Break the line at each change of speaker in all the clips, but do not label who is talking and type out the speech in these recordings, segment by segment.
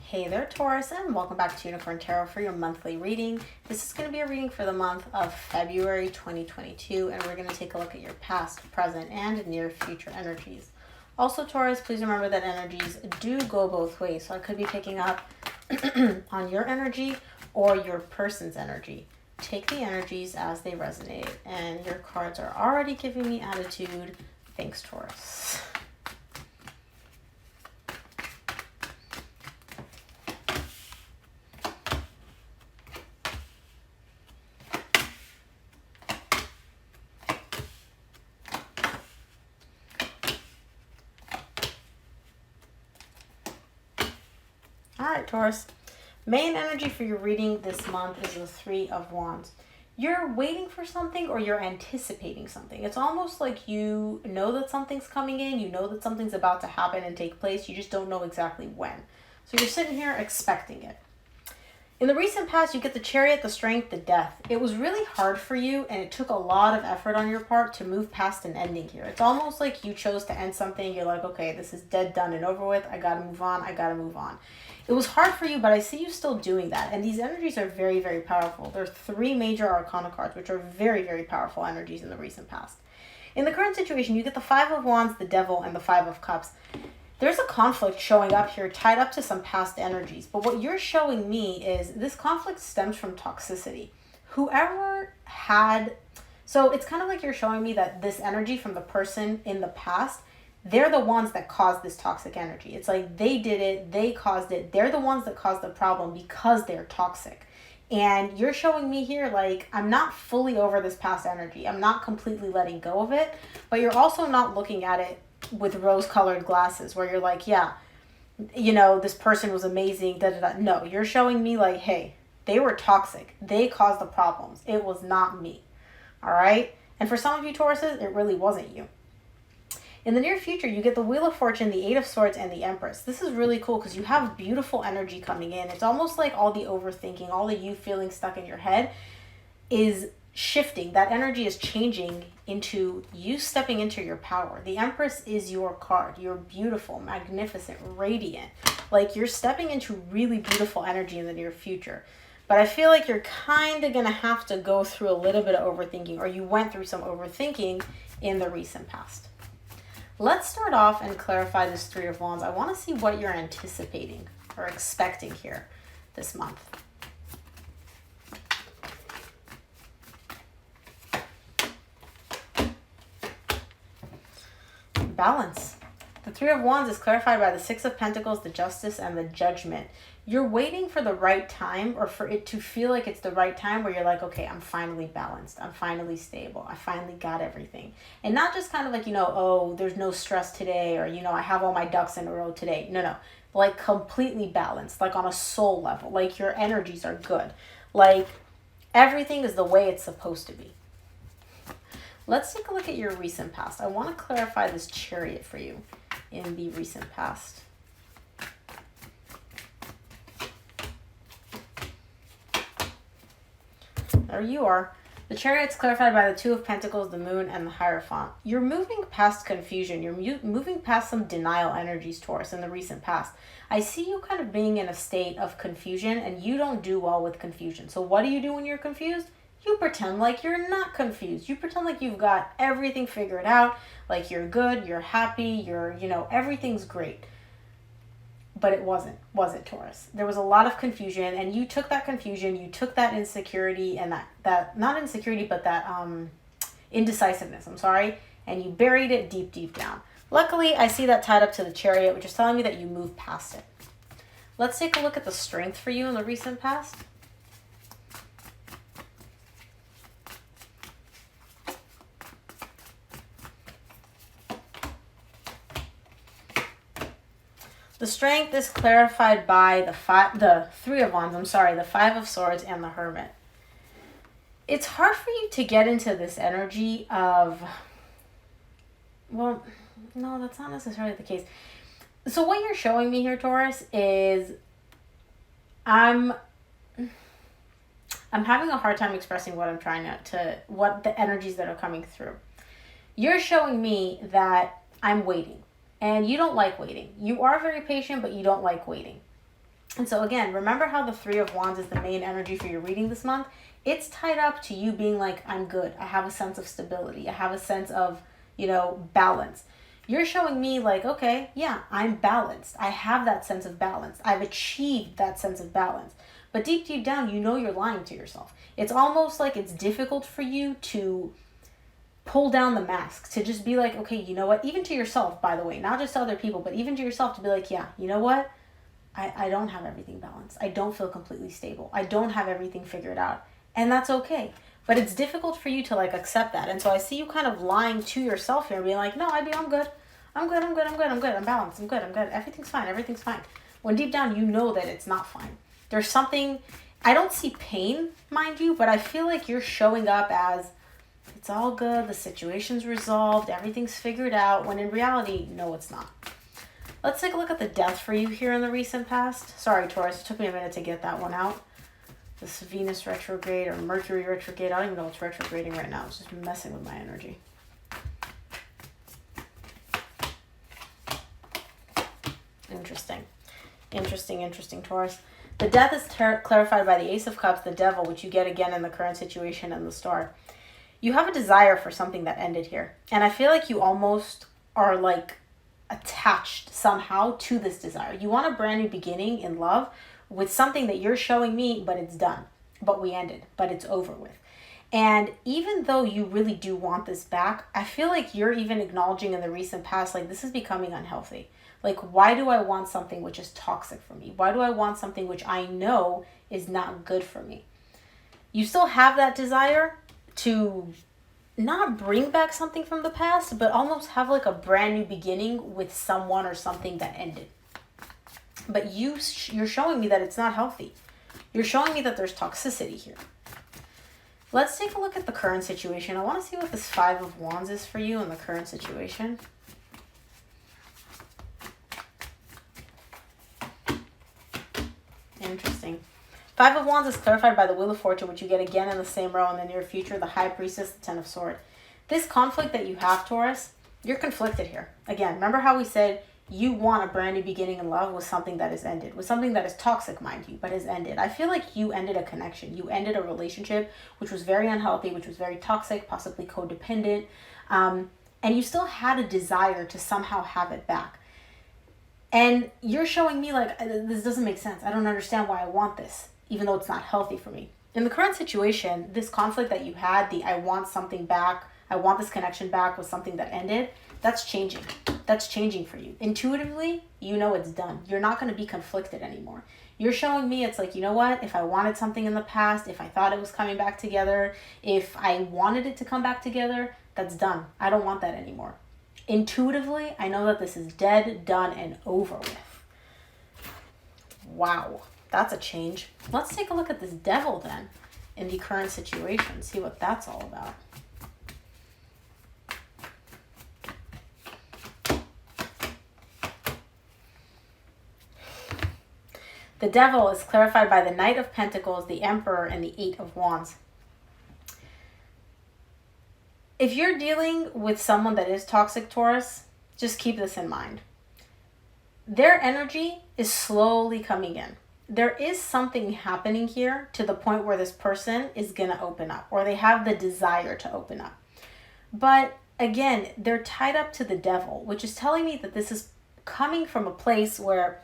Hey there, Taurus, and welcome back to Unicorn Tarot for your monthly reading. This is going to be a reading for the month of February 2022, and we're going to take a look at your past, present, and near future energies. Also, Taurus, please remember that energies do go both ways, so I could be picking up on your energy or your person's energy. Take the energies as they resonate, and your cards are already giving me attitude. Thanks, Taurus. Alright, Taurus. Main energy for your reading this month is the Three of Wands. You're waiting for something or you're anticipating something. It's almost like you know that something's coming in, you know that something's about to happen and take place, you just don't know exactly when. So you're sitting here expecting it. In the recent past, you get the Chariot, the Strength, the Death. It was really hard for you and it took a lot of effort on your part to move past an ending here. It's almost like you chose to end something. You're like, okay, this is dead, done, and over with. I gotta move on. I gotta move on. It was hard for you, but I see you still doing that. And these energies are very, very powerful. There are three major arcana cards, which are very, very powerful energies in the recent past. In the current situation, you get the Five of Wands, the Devil, and the Five of Cups. There's a conflict showing up here tied up to some past energies. But what you're showing me is this conflict stems from toxicity. Whoever had... So it's kind of like you're showing me that this energy from the person in the past, they're the ones that caused this toxic energy. It's like they did it, they caused it. They're the ones that caused the problem because they're toxic. And you're showing me here, like, I'm not fully over this past energy. I'm not completely letting go of it. But you're also not looking at it with rose-colored glasses where you're like, yeah, you know, this person was amazing, da da da. No, you're showing me like, hey, they were toxic. They caused the problems. It was not me. All right? And for some of you Tauruses, it really wasn't you. In the near future, you get the Wheel of Fortune, the Eight of Swords, and the Empress. This is really cool because you have beautiful energy coming in. It's almost like all the overthinking, all the you feeling stuck in your head is shifting. That energy is changing into you stepping into your power. The Empress is your card. You're beautiful, magnificent, radiant. Like you're stepping into really beautiful energy in the near future. But I feel like you're kind of going to have to go through a little bit of overthinking, or you went through some overthinking in the recent past. Let's start off and clarify this Three of Wands. I want to see what you're anticipating or expecting here this month. Balance. The Three of Wands is clarified by the Six of Pentacles, the Justice, and the Judgment. You're waiting for the right time, or for it to feel like it's the right time where you're like, okay, I'm finally balanced. I'm finally stable. I finally got everything. And not just kind of like, you know, oh, there's no stress today, or, you know, I have all my ducks in a row today. No. Like completely balanced, like on a soul level. Like your energies are good. Like everything is the way it's supposed to be. Let's take a look at your recent past. I want to clarify this Chariot for you in the recent past. There you are. The Chariot's clarified by the Two of Pentacles, the Moon, and the Hierophant. You're moving past confusion. You're moving past some denial energies, Taurus, in the recent past. I see you kind of being in a state of confusion, and you don't do well with confusion. So what do you do when you're confused? You pretend like you're not confused. You pretend like you've got everything figured out, like you're good, you're happy, you know, everything's great. But it wasn't, was it, Taurus? There was a lot of confusion, and you took that confusion, you took that insecurity and that not insecurity, but that indecisiveness, and you buried it deep, deep down. Luckily, I see that tied up to the Chariot, which is telling me that you moved past it. Let's take a look at the strength for you in the recent past. The strength is clarified by the Three of Wands, the Five of Swords, and the Hermit. It's hard for you to get into this energy of, well, no, that's not necessarily the case. So what you're showing me here, Taurus, is I'm having a hard time expressing what I'm trying what the energies that are coming through. You're showing me that I'm waiting. And you don't like waiting. You are very patient, but you don't like waiting. And so again, remember how the Three of Wands is the main energy for your reading this month? It's tied up to you being like, I'm good. I have a sense of stability. I have a sense of, balance. You're showing me like, okay, yeah, I'm balanced. I have that sense of balance. I've achieved that sense of balance. But deep, deep down, you're lying to yourself. It's almost like it's difficult for you to pull down the mask, to just be like, okay, you know what? Even to yourself, by the way, not just to other people, but even to yourself, to be like, yeah, you know what? I don't have everything balanced. I don't feel completely stable. I don't have everything figured out. And that's okay. But it's difficult for you to like accept that. And so I see you kind of lying to yourself here, being like, no, I'm good. I'm good. I'm balanced. I'm good. Everything's fine. When deep down, you know that it's not fine. There's something, I don't see pain, mind you, but I feel like you're showing up as, it's all good, the situation's resolved, everything's figured out, when in reality, no, it's not. Let's take a look at the death for you here in the recent past. Sorry, Taurus, it took me a minute to get that one out. This Venus retrograde or Mercury retrograde, I don't even know what's retrograding right now. It's just messing with my energy. Interesting, Taurus. The death is clarified by the Ace of Cups, the Devil, which you get again in the current situation, and the Star. You have a desire for something that ended here. And I feel like you almost are like attached somehow to this desire. You want a brand new beginning in love with something that you're showing me, but it's done. But we ended. But it's over with. And even though you really do want this back, I feel like you're even acknowledging in the recent past, like, this is becoming unhealthy. Like, why do I want something which is toxic for me? Why do I want something which I know is not good for me? You still have that desire to not bring back something from the past, but almost have like a brand new beginning with someone or something that ended. But you're showing me that it's not healthy. You're showing me that there's toxicity here. Let's take a look at the current situation. I want to see what this Five of Wands is for you in the current situation. Interesting. Five of Wands is clarified by the Wheel of Fortune, which you get again in the same row in the near future, the High Priestess, the Ten of Swords. This conflict that you have, Taurus, you're conflicted here. Again, remember how we said you want a brand new beginning in love with something that is ended, with something that is toxic, mind you, but is ended. I feel like you ended a connection. You ended a relationship which was very unhealthy, which was very toxic, possibly codependent, and you still had a desire to somehow have it back. And you're showing me like, this doesn't make sense. I don't understand why I want this, even though it's not healthy for me. In the current situation, this conflict that you had, the I want something back, I want this connection back with something that ended, that's changing. That's changing for you. Intuitively, you know it's done. You're not going to be conflicted anymore. You're showing me it's like, you know what? If I wanted something in the past, if I thought it was coming back together, if I wanted it to come back together, that's done. I don't want that anymore. Intuitively, I know that this is dead, done, and over with. Wow, that's a change. Let's take a look at this Devil then in the current situation, see what that's all about. The Devil is clarified by the Knight of Pentacles, the Emperor, and the Eight of Wands. If you're dealing with someone that is toxic, Taurus, just keep this in mind. Their energy is slowly coming in. There is something happening here to the point where this person is going to open up, or they have the desire to open up. But again, they're tied up to the Devil, which is telling me that this is coming from a place where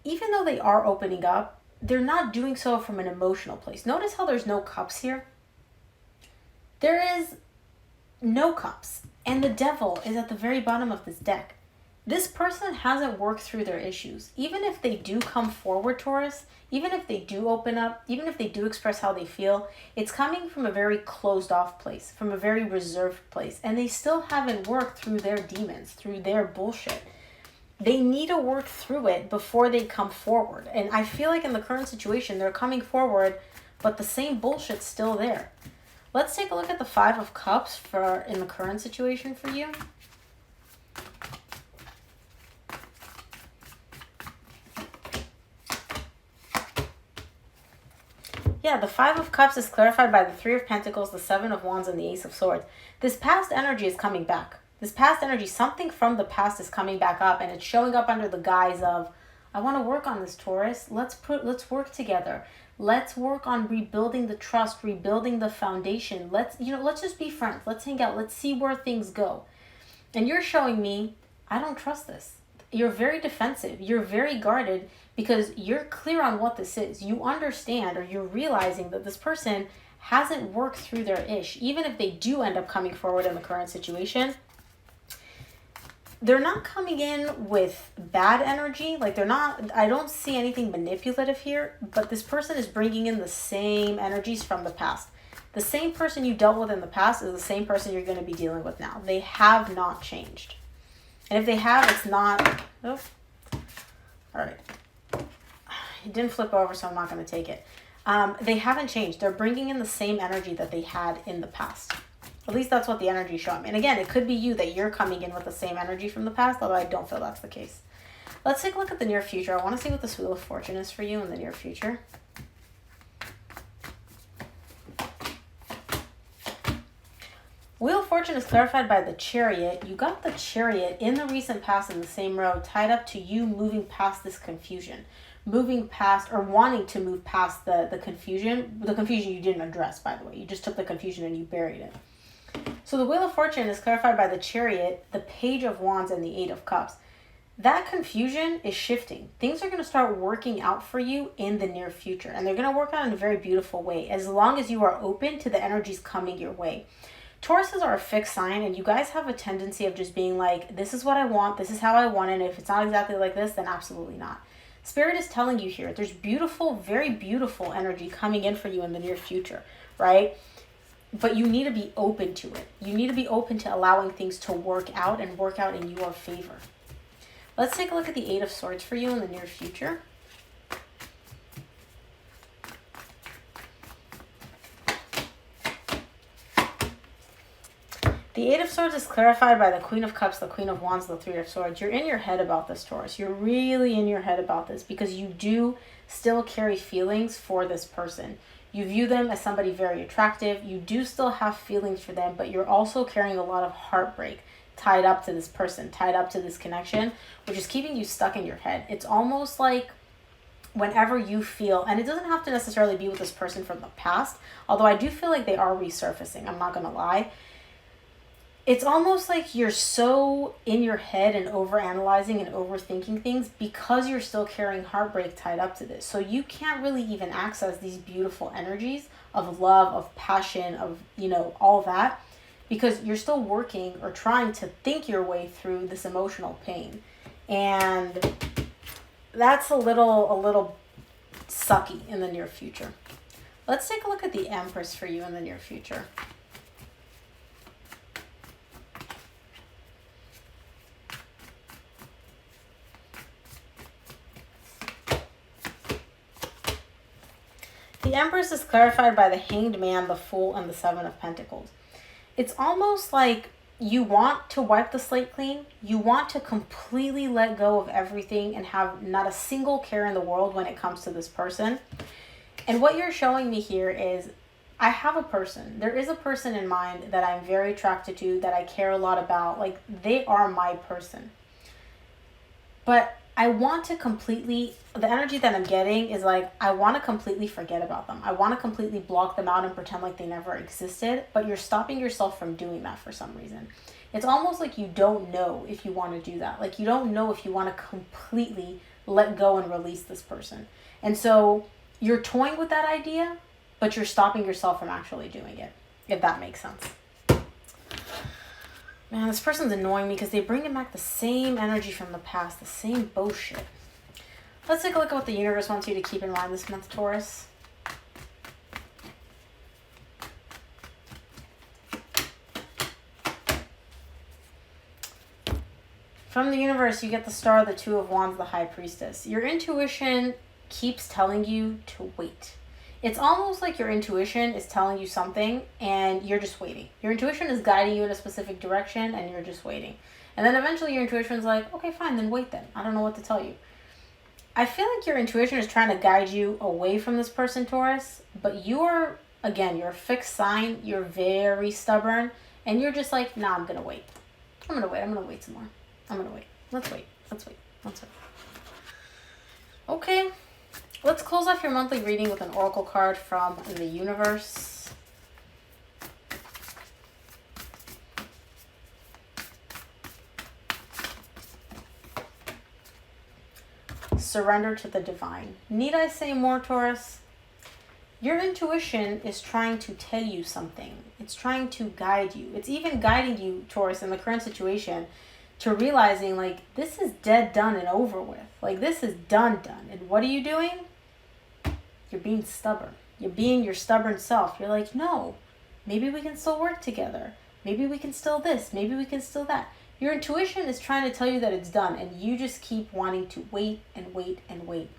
even though they are opening up, they're not doing so from an emotional place. Notice how there's no cups here? There is no cups, and the Devil is at the very bottom of this deck. This person hasn't worked through their issues. Even if they do come forward, Taurus, even if they do open up, even if they do express how they feel, it's coming from a very closed off place, from a very reserved place, and they still haven't worked through their demons, through their bullshit. They need to work through it before they come forward. And I feel like in the current situation, they're coming forward, but the same bullshit's still there. Let's take a look at the Five of Cups in the current situation for you. Yeah, the Five of Cups is clarified by the Three of Pentacles, the Seven of Wands, and the Ace of Swords. This past energy is coming back. This past energy, something from the past is coming back up, and it's showing up under the guise of, I want to work on this, Taurus. Let's work together. Let's work on rebuilding the trust, rebuilding the foundation. Let's just be friends. Let's hang out. Let's see where things go. And you're showing me, I don't trust this. You're very defensive. You're very guarded because you're clear on what this is. You understand, or you're realizing that this person hasn't worked through their ish. Even if they do end up coming forward in the current situation, they're not coming in with bad energy. Like, I don't see anything manipulative here, but this person is bringing in the same energies from the past. The same person you dealt with in the past is the same person you're going to be dealing with now. They have not changed. And if they have, it's not... Oh. All right. It didn't flip over, so I'm not going to take it. They haven't changed. They're bringing in the same energy that they had in the past. At least that's what the energy is showing me. And again, it could be you, that you're coming in with the same energy from the past, although I don't feel that's the case. Let's take a look at the near future. I want to see what this Wheel of Fortune is for you in the near future. Wheel of Fortune is clarified by the Chariot. You got the Chariot in the recent past in the same row, tied up to you moving past this confusion. Moving past, or wanting to move past the confusion. The confusion you didn't address, by the way. You just took the confusion and you buried it. So the Wheel of Fortune is clarified by the Chariot, the Page of Wands, and the Eight of Cups. That confusion is shifting. Things are going to start working out for you in the near future. And they're going to work out in a very beautiful way, as long as you are open to the energies coming your way. Tauruses are a fixed sign, and you guys have a tendency of just being like, this is what I want, this is how I want it, and if it's not exactly like this, then absolutely not. Spirit is telling you here, there's beautiful, very beautiful energy coming in for you in the near future, right? But you need to be open to it. You need to be open to allowing things to work out and work out in your favor. Let's take a look at the Eight of Swords for you in the near future. The Eight of Swords is clarified by the Queen of Cups, the Queen of Wands, the Three of Swords. You're in your head about this, Taurus. You're really in your head about this because you do still carry feelings for this person. You view them as somebody very attractive. You do still have feelings for them, but you're also carrying a lot of heartbreak tied up to this person, tied up to this connection, which is keeping you stuck in your head. It's almost like whenever you feel, and it doesn't have to necessarily be with this person from the past, although I do feel like they are resurfacing, I'm not going to lie. It's almost like you're so in your head and overanalyzing and overthinking things because you're still carrying heartbreak tied up to this. So you can't really even access these beautiful energies of love, of passion, of, all that, because you're still working or trying to think your way through this emotional pain. And that's a little sucky in the near future. Let's take a look at the Empress for you in the near future. The Empress is clarified by the Hanged Man, the Fool, and the Seven of Pentacles. It's almost like you want to wipe the slate clean. You want to completely let go of everything and have not a single care in the world when it comes to this person. And what you're showing me here is, I have a person. There is a person in mind that I'm very attracted to, that I care a lot about. Like, they are my person. But I want to completely, the energy that I'm getting is like, I want to completely forget about them. I want to completely block them out and pretend like they never existed, but you're stopping yourself from doing that for some reason. It's almost like you don't know if you want to do that. Like, you don't know if you want to completely let go and release this person. And so you're toying with that idea, but you're stopping yourself from actually doing it, if that makes sense. Man, this person's annoying me because they bring back the same energy from the past, the same bullshit. Let's take a look at what the universe wants you to keep in mind this month, Taurus. From the universe, you get the Star, the Two of Wands, the High Priestess. Your intuition keeps telling you to wait. It's almost like your intuition is telling you something and you're just waiting. Your intuition is guiding you in a specific direction and you're just waiting. And then eventually your intuition is like, okay, fine, then wait then. I don't know what to tell you. I feel like your intuition is trying to guide you away from this person, Taurus, but you're a fixed sign. You're very stubborn and you're just like, nah, I'm going to wait. I'm going to wait some more. I'm going to wait. Let's wait. Okay, let's close off your monthly reading with an oracle card from the universe. Surrender to the divine. Need I say more, Taurus? Your intuition is trying to tell you something. It's trying to guide you. It's even guiding you, Taurus, in the current situation to realizing, like, this is dead, done, and over with. Like, this is done. And what are you doing? You're being stubborn. You're being your stubborn self. You're like, no, maybe we can still work together. Maybe we can still this. Maybe we can still that. Your intuition is trying to tell you that it's done, and you just keep wanting to wait and wait and wait.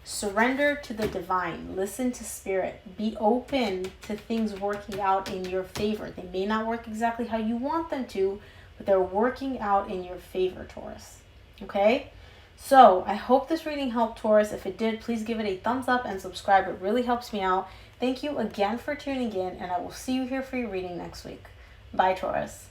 Surrender to the divine. Listen to spirit. Be open to things working out in your favor. They may not work exactly how you want them to, but they're working out in your favor, Taurus. Okay? So, I hope this reading helped, Taurus. If it did, please give it a thumbs up and subscribe. It really helps me out. Thank you again for tuning in, and I will see you here for your reading next week. Bye, Taurus.